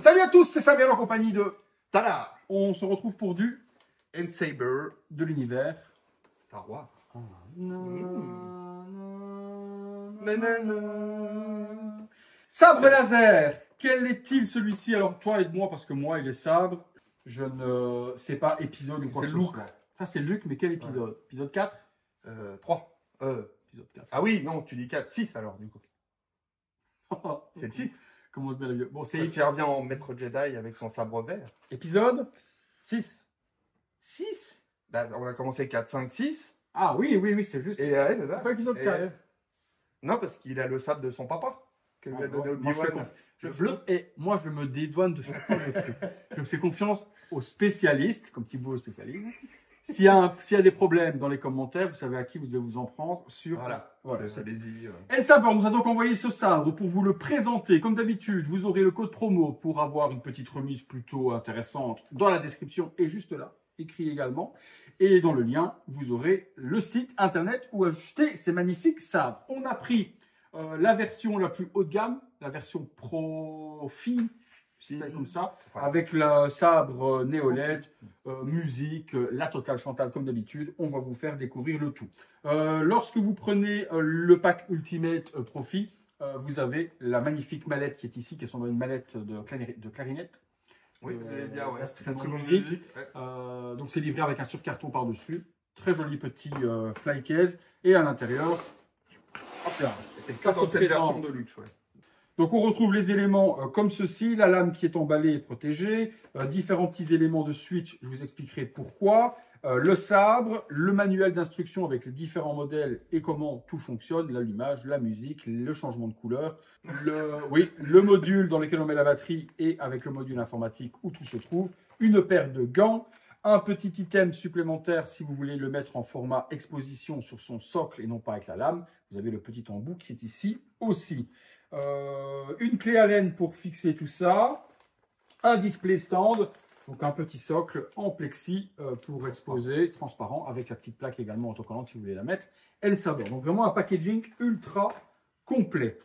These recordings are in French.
Salut à tous, c'est Samuel en compagnie de... Tada! On se retrouve pour du... N-Saber de l'univers. Star Wars. Sabre laser. Quel est-il celui-ci? Alors toi aide-moi parce que moi il est sabre. Je ne sais pas épisode ou quoi que ce soit. Ça c'est Luke, mais quel épisode? Ouais. Épisode 4? 3. Épisode 4. Ah oui, non, tu dis 4. 6 alors du coup. C'est le 6. Comment on se met la vieux? Bon, c'est... Quand il revient en maître Jedi avec son sabre vert. Épisode 6. 6? Bah, on a commencé 4, 5, 6. Ah oui, oui, oui, c'est juste. Et ouais, c'est ça. C'est pas épisode 4. Non, parce qu'il a le sabre de son papa. Que lui a donné Obi-Wan. Le bleu. Et moi, je me dédouane de chaque fois. Je fais confiance aux spécialistes, comme Thibaut au spécialiste. S'il y a des problèmes dans les commentaires, vous savez à qui vous devez vous en prendre. Voilà. Allez-y. N-Saber nous a donc envoyé ce sabre pour vous le présenter. Comme d'habitude, vous aurez le code promo pour avoir une petite remise plutôt intéressante dans la description et juste là, écrit également. Et dans le lien, vous aurez le site internet où acheter ces magnifiques sabres. On a pris la version la plus haut de gamme, la version Profi, comme ça, avec le sabre Néoled, musique, la totale Chantal comme d'habitude. On va vous faire découvrir le tout. Lorsque vous prenez le pack Ultimate Profi, vous avez la magnifique mallette qui est ici, qui est une mallette de clarinette. Oui, vous allez dire, ouais. La musique. Ouais. Donc c'est livré avec un surcarton par-dessus. Très joli petit fly case. Et à l'intérieur, hop là. C'est ça, c'est cette version de luxe, ouais. Donc on retrouve les éléments comme ceci, la lame qui est emballée et protégée, différents petits éléments de switch, je vous expliquerai pourquoi, le sabre, le manuel d'instruction avec les différents modèles et comment tout fonctionne, l'allumage, la musique, le changement de couleur, le module dans lequel on met la batterie et avec le module informatique où tout se trouve, une paire de gants, un petit item supplémentaire si vous voulez le mettre en format exposition sur son socle et non pas avec la lame, vous avez le petit embout qui est ici aussi. Une clé Allen pour fixer tout ça, un display stand, donc un petit socle en plexi pour exposer, transparent, avec la petite plaque également autocollante si vous voulez la mettre. N-Saber, donc vraiment un packaging ultra complet.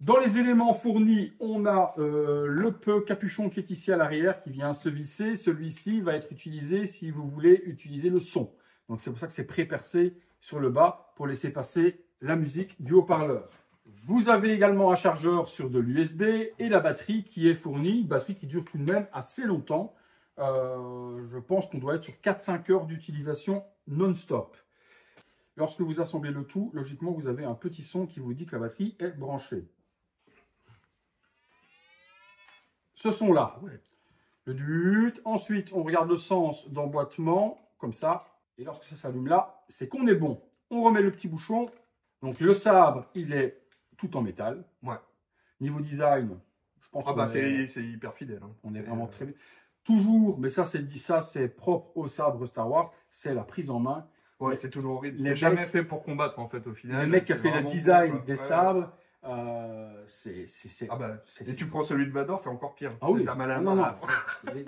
Dans les éléments fournis, on a le capuchon qui est ici à l'arrière qui vient se visser. Celui-ci va être utilisé si vous voulez utiliser le son. Donc c'est pour ça que c'est pré-percé sur le bas pour laisser passer la musique du haut-parleur. Vous avez également un chargeur sur de l'USB et la batterie qui est fournie, une batterie qui dure tout de même assez longtemps. Je pense qu'on doit être sur 4-5 heures d'utilisation non-stop. Lorsque vous assemblez le tout, logiquement, vous avez un petit son qui vous dit que la batterie est branchée. Ce son-là, le dut. Ensuite, on regarde le sens d'emboîtement, comme ça. Et lorsque ça s'allume là, c'est qu'on est bon. On remet le petit bouchon. Donc le sabre, il est tout en métal. Ouais. Niveau design, je pense que c'est hyper fidèle. Hein. On est vraiment très bien. Toujours, mais ça c'est propre au sabre Star Wars, c'est la prise en main. Ouais, c'est toujours horrible. C'est jamais fait pour combattre en fait au final. Le mec qui a fait le design des sabres, et tu prends celui de Vador, c'est encore pire. Ah oui.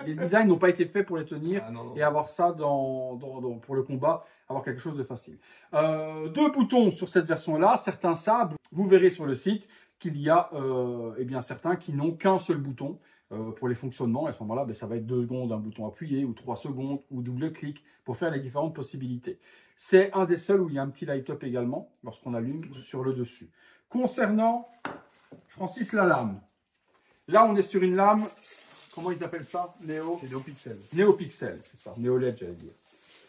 Les designs n'ont pas été faits pour les tenir et avoir ça pour le combat, avoir quelque chose de facile. 2 boutons sur cette version-là. Certains sabres, vous verrez sur le site qu'il y a certains qui n'ont qu'un seul bouton pour les fonctionnements. Et à ce moment-là, ça va être 2 secondes, un bouton appuyé, ou 3 secondes, ou double clic pour faire les différentes possibilités. C'est un des seuls où il y a un petit light-up également lorsqu'on allume sur le dessus. Concernant Francis la lame, là on est sur une lame, comment ils appellent ça? Néopixel. Néopixel, c'est ça. Néoled, j'allais dire.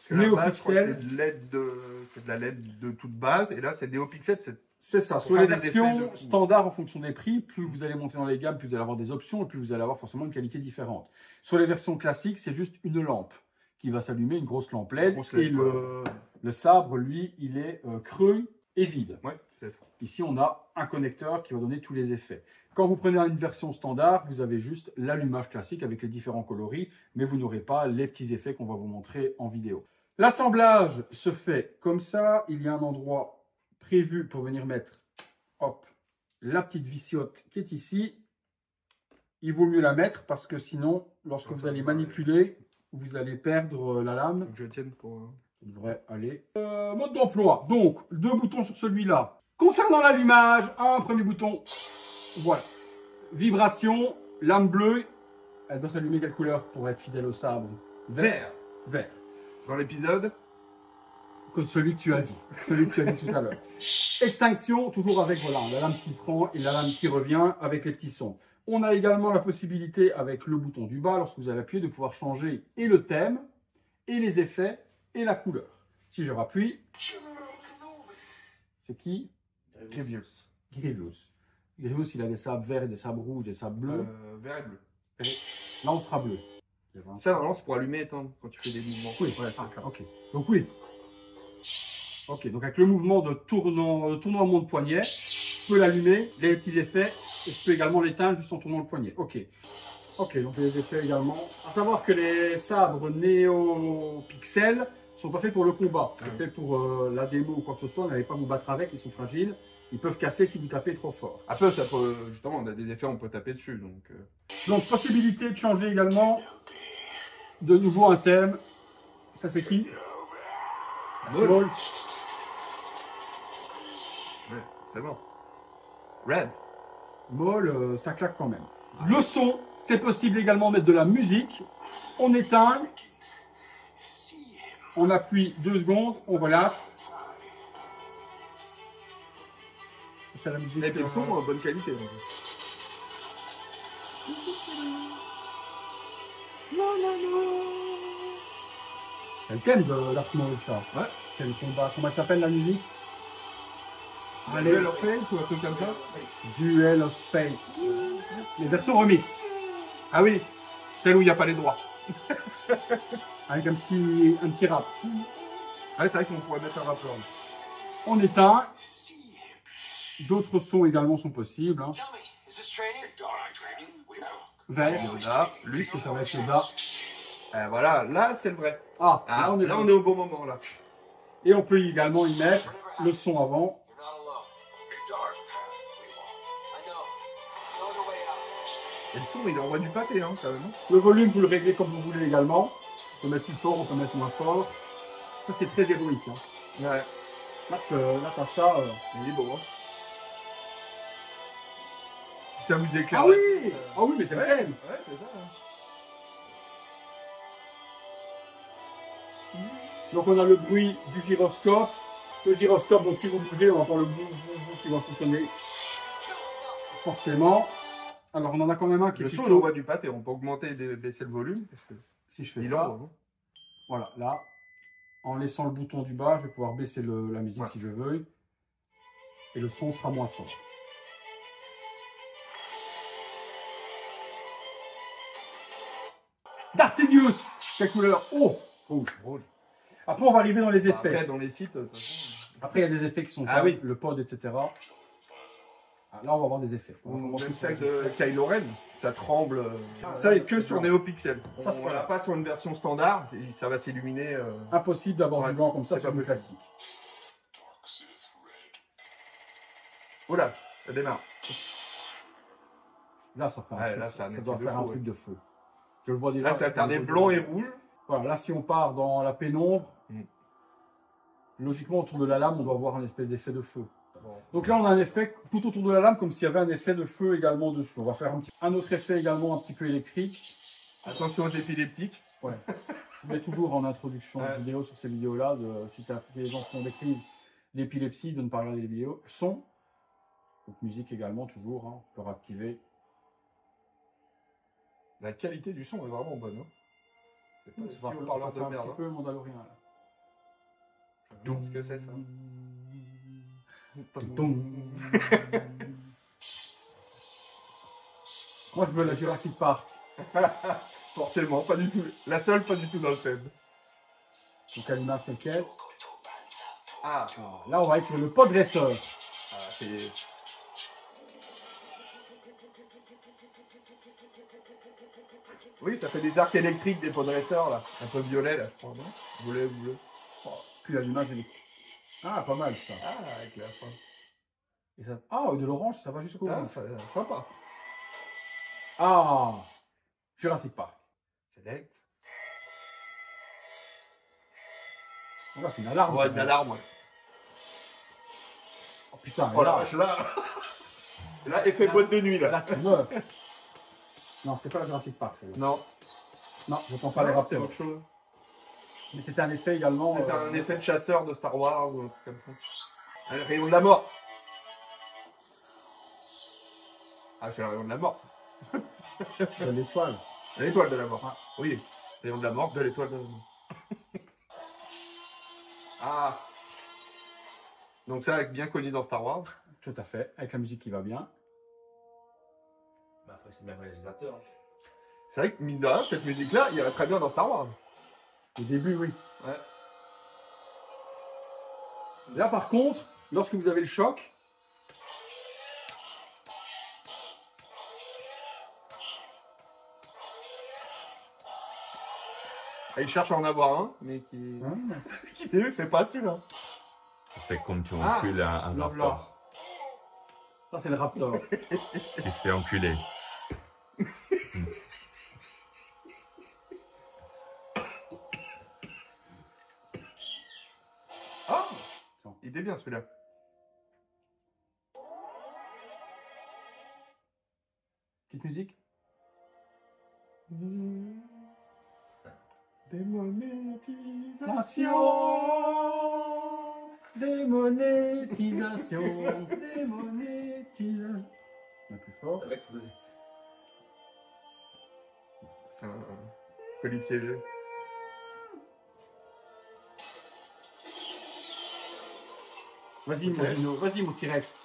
Néopixel, c'est de la LED de toute base, et là c'est Néopixel. C'est ça. Sur les versions standards, en fonction des prix, plus vous allez monter dans les gammes, plus vous allez avoir des options, et plus vous allez avoir forcément une qualité différente. Sur les versions classiques, c'est juste une lampe qui va s'allumer, une grosse lampe LED, et le sabre, lui, il est creux et vide. Ouais, c'est ça. Ici, on a un connecteur qui va donner tous les effets. Quand vous prenez une version standard, vous avez juste l'allumage classique avec les différents coloris, mais vous n'aurez pas les petits effets qu'on va vous montrer en vidéo. L'assemblage se fait comme ça. Il y a un endroit prévu pour venir mettre la petite vissiote qui est ici. Il vaut mieux la mettre parce que sinon, lorsque vous allez manipuler, vous allez perdre la lame. Je tienne pour... Ça devrait aller. Mode d'emploi. Donc, 2 boutons sur celui-là. Concernant l'allumage, un premier bouton. Voilà. Vibration, lame bleue Elle doit s'allumer quelle couleur pour être fidèle au sabre? Vert. Vert. Dans l'épisode. Comme celui que tu as dit. Celui que tu as dit tout à l'heure. Extinction, toujours avec voilà, la lame qui prend et la lame qui revient avec les petits sons. On a également la possibilité avec le bouton du bas, lorsque vous allez appuyer, de pouvoir changer et le thème, et les effets, et la couleur. Si je rappuie, c'est qui? Grievous. Grievous. Grievous, il a des sabres verts et des sabres rouges, des sabres bleus. Vert et bleu. Là, on sera bleu. Ça, vraiment, c'est pour allumer et éteindre quand tu fais des mouvements. Oui, ouais, ok. Donc oui. Ok, donc avec le mouvement de tournoiement de poignet, je peux l'allumer, les petits effets, et je peux également l'éteindre juste en tournant le poignet. Ok. Ok, donc les effets également. À savoir que les sabres NeoPixel ne sont pas faits pour le combat. C'est fait pour la démo ou quoi que ce soit. N'allez pas vous battre avec, ils sont fragiles. Ils peuvent casser si vous tapez trop fort. Après, ça peut, justement, on a des effets, on peut taper dessus. Donc possibilité de changer également de nouveau un thème. Ça s'écrit Maul. C'est bon. Red. Maul, ça claque quand même. Le son, c'est possible également de mettre de la musique. On éteint. On appuie 2 secondes, on relâche. C'est la musique. Et puis le son en bonne qualité. C'est le thème de Dark Maul, ça. Ouais. C'est le combat. Comment elle s'appelle la musique? Duel of Fate ou un truc comme ça? Duel of Fate. Les versions remix. Ah oui, celle où il n'y a pas les droits. Avec un petit rap. Ah, c'est vrai qu'on pourrait mettre un rappeur. On éteint. D'autres sons également sont possibles. Hein. Vert. Yoda, Luke, ça va être Yoda. Voilà, là c'est le vrai. Ah, là on est au bon moment là. Et on peut également y mettre le son avant. Et le son il envoie du pâté hein, quand même. Le volume vous le réglez comme vous voulez également. On peut mettre plus fort, on peut mettre moins fort. Ça c'est très héroïque. Hein. Ouais. Là t'as ça. Il est beau hein. Ça vous éclaire. Ah oui, ah oui, mais c'est vrai. Ouais, c'est ça. Hein. Donc on a le bruit du gyroscope. Le gyroscope, donc si vous bougez, on entend le boum qui va fonctionner forcément. Alors on en a quand même un qui est plutôt... Le son il envoie du pâté, on peut augmenter et baisser le volume. Parce que si je fais ça, voilà, là, en laissant le bouton du bas, je vais pouvoir baisser la musique si je veux. Et le son sera moins fort. Darth Sidious, quelle couleur? Oh, rouge. Après, on va arriver dans les effets. Après, dans les sites, après, il y a des effets qui sont le pod, etc. Ah, là, on va avoir des effets. Même celle de Kylo Ren, ça tremble. Ça est que sur NeoPixel. Ça, on l'a pas sur une version standard, ça va s'illuminer. Impossible d'avoir du blanc comme ça sur une classique. Oula, ça démarre. Là, ça fait un truc, ça doit faire un truc de feu. Je le vois déjà. Là, c'est alterné blanc et rouge. Voilà, là, si on part dans la pénombre, logiquement, autour de la lame, on doit avoir un espèce d'effet de feu. Bon. Donc là, on a un effet tout autour de la lame, comme s'il y avait un effet de feu également dessus. On va faire un autre effet également un petit peu électrique. Attention aux épileptiques. Ouais. Je mets toujours en introduction de vidéo sur ces vidéos-là, si les gens qui ont des crises d'épilepsie, de ne pas regarder les vidéos. Son, donc musique également, toujours, hein, on peut réactiver. La qualité du son est vraiment bonne. Hein. C'est pas un petit peu Mandalorian là. Qu'est-ce que c'est ça? Moi je veux la Jurassic Park. Forcément, pas du tout. La seule, pas du tout dans le thème. Donc à l'image telle quelle. Ah. Là on va être sur le pod dresseur. Ah, c'est... Oui, ça fait des arcs électriques des podresseurs là, un peu violet là, je crois, non? Violet. Oh, puis l'allumage est... Ah, pas mal ça. Ah, avec la fin. Et ça... Ah, de l'orange, ça va jusqu'au orange. Sympa. Ah, Jurassic Park. Select. Oh, c'est une alarme. Ouais, une alarme. Ouais. Oh putain, oh la vache, là. Là, effet boîte de nuit là. Là, tu meurs. Non, c'est pas la Jurassic Park, celle-là. Non. Non, je n'entends pas les raptors. Autre chose. Mais c'était un effet également. C'était un effet de chasseur de Star Wars ou un truc comme ça. Ah, le rayon de la mort. Ah, c'est le rayon de la mort. De l'étoile. L'étoile de la mort. Ah. Oui, rayon de la mort de l'étoile de la mort. Ah. Donc ça, bien connu dans Star Wars. Tout à fait, avec la musique qui va bien. Bah après, c'est le même réalisateur. C'est vrai que, mine de rien, cette musique-là, il irait très bien dans Star Wars. Au début, oui. Ouais. Là, par contre, lorsque vous avez le choc, Et il cherche à en avoir un, mais qui... c'est pas celui-là. C'est comme tu Ah, encules un le raptor ça c'est le raptor. qui se fait enculer. Ah, il était bien celui-là. Petite musique. Démonétisation. Démonétisation. Démonétisation. Un plus fort. Ça va exploser. C'est un colis piégé. Vas-y, Ok. mon dino. Vas-y, mon T-Rex.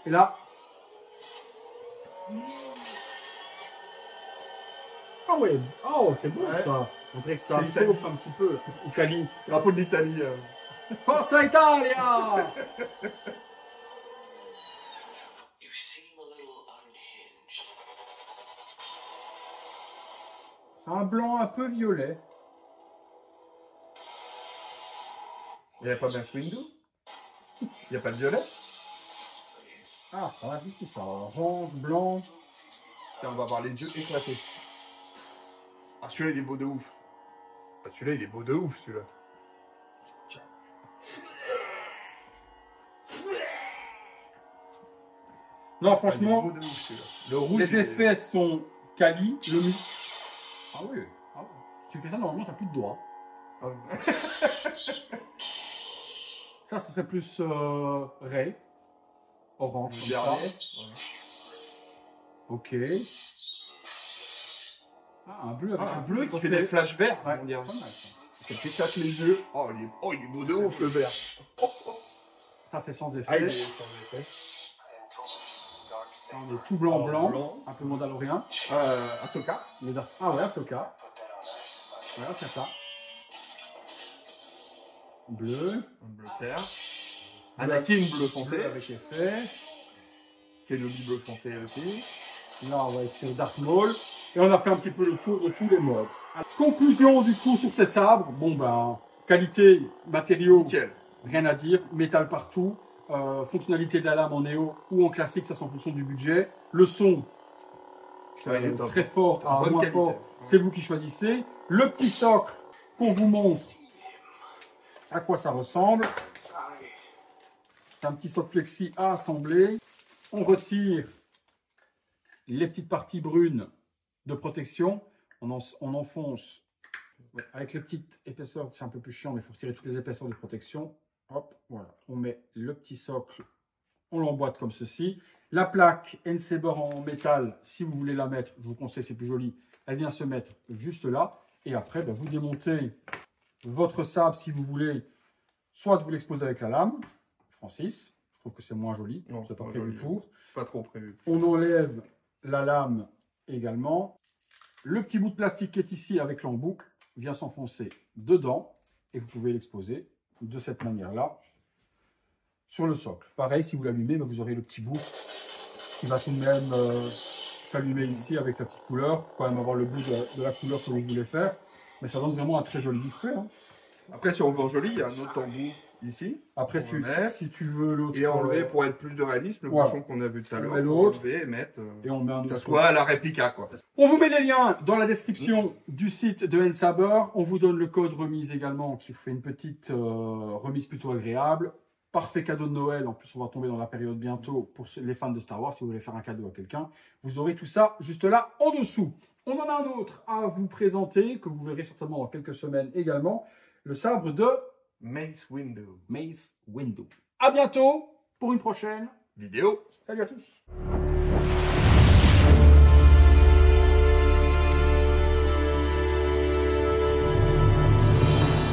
Et là. Ah ouais, oh c'est bon Ouais. ça. On dirait que ça C'est Italie. chauffe un petit peu. Italie. Drapeau de l'Italie. Forza Italia! You seem a little unhinged. C'est un blanc un peu violet. Il n'y a pas bien Swindoo. Il n'y a pas de violet. Ah, ça va ici, ça. Orange, blanc. Tiens, on va avoir les yeux éclatés. Ah, celui-là, il est beau de ouf. Ah, celui-là, il est beau de ouf, celui-là. Non, Ah, il est franchement, beau de ouf, celui-là. Le rouge, les il est- effets sont quali. Le mu. Ah oui. Ah oui. Si tu fais ça, normalement, t'as plus de doigts. Ah ouais. Ça, ce serait plus Ray. Orange, comme ça. Dernier. Ok. Ah, un bleu avec Ah, un bleu qui fait des reflets. flashs verts, Ouais, on dirait. pas mal, ça. Ça t'éclate les yeux. Oh, il est beau de ouf, le vert. Ça, c'est sans effet. Ah, il est sans effet. Ça, on est tout blanc, Oh, blanc. blanc. Un peu mandalorien. Ahsoka. Ah ouais, Ahsoka. Voilà, c'est ça. Bleu. Un bleu clair. Anakin bleu foncé. Bleu avec effet. Kenobi bleu foncé aussi. Là, on va être sur Darth Maul. Et on a fait un petit peu le tour de tous les modes. Alors, conclusion du coup sur ces sabres. Bon ben, qualité, matériaux, Nickel. rien à dire. Métal partout. Fonctionnalité de la lame en néo ou en classique, ça c'est en fonction du budget. Le son, Ouais, il est top. très fort à Bonne moins qualité. fort, c'est vous qui choisissez. Le petit socle qu'on vous montre à quoi ça ressemble. C'est un petit socle flexi à assembler. On retire les petites parties brunes de protection. On enfonce avec les petites épaisseurs, c'est un peu plus chiant, mais il faut retirer toutes les épaisseurs de protection. Hop, voilà. On met le petit socle, on l'emboîte comme ceci. La plaque N-Saber en métal, si vous voulez la mettre, je vous conseille, c'est plus joli, elle vient se mettre juste là. Et après, ben, vous démontez votre sabre si vous voulez, soit vous l'exposer avec la lame, Francis, je trouve que c'est moins joli, Non, c'est pas moins prévu joli. pour. Pas trop prévu. On enlève la lame également. Le petit bout de plastique qui est ici avec l'embout vient s'enfoncer dedans et vous pouvez l'exposer de cette manière-là sur le socle. Pareil, si vous l'allumez, ben, vous aurez le petit bout qui va tout de même s'allumer ici avec la petite couleur, quand même avoir le bout de la couleur que vous voulez faire. Mais ça donne vraiment un très joli display. Hein. Après, si on veut en joli, il y a un autre embout ici. Après, si tu veux l'autre... Et enlever pour être plus de réalisme, le bouchon qu'on a vu tout à l'heure. L'autre. Et mettre... et on met un autre. Que ça soit la réplica, quoi. On vous met les liens dans la description du site de N-Saber. On vous donne le code remise également qui vous fait une petite remise plutôt agréable. Parfait cadeau de Noël. En plus, on va tomber dans la période bientôt pour les fans de Star Wars. Si vous voulez faire un cadeau à quelqu'un, vous aurez tout ça juste là en dessous. On en a un autre à vous présenter que vous verrez certainement dans quelques semaines également. Le sabre de Mace Windu. Mace Windu. À bientôt pour une prochaine vidéo. Salut à tous.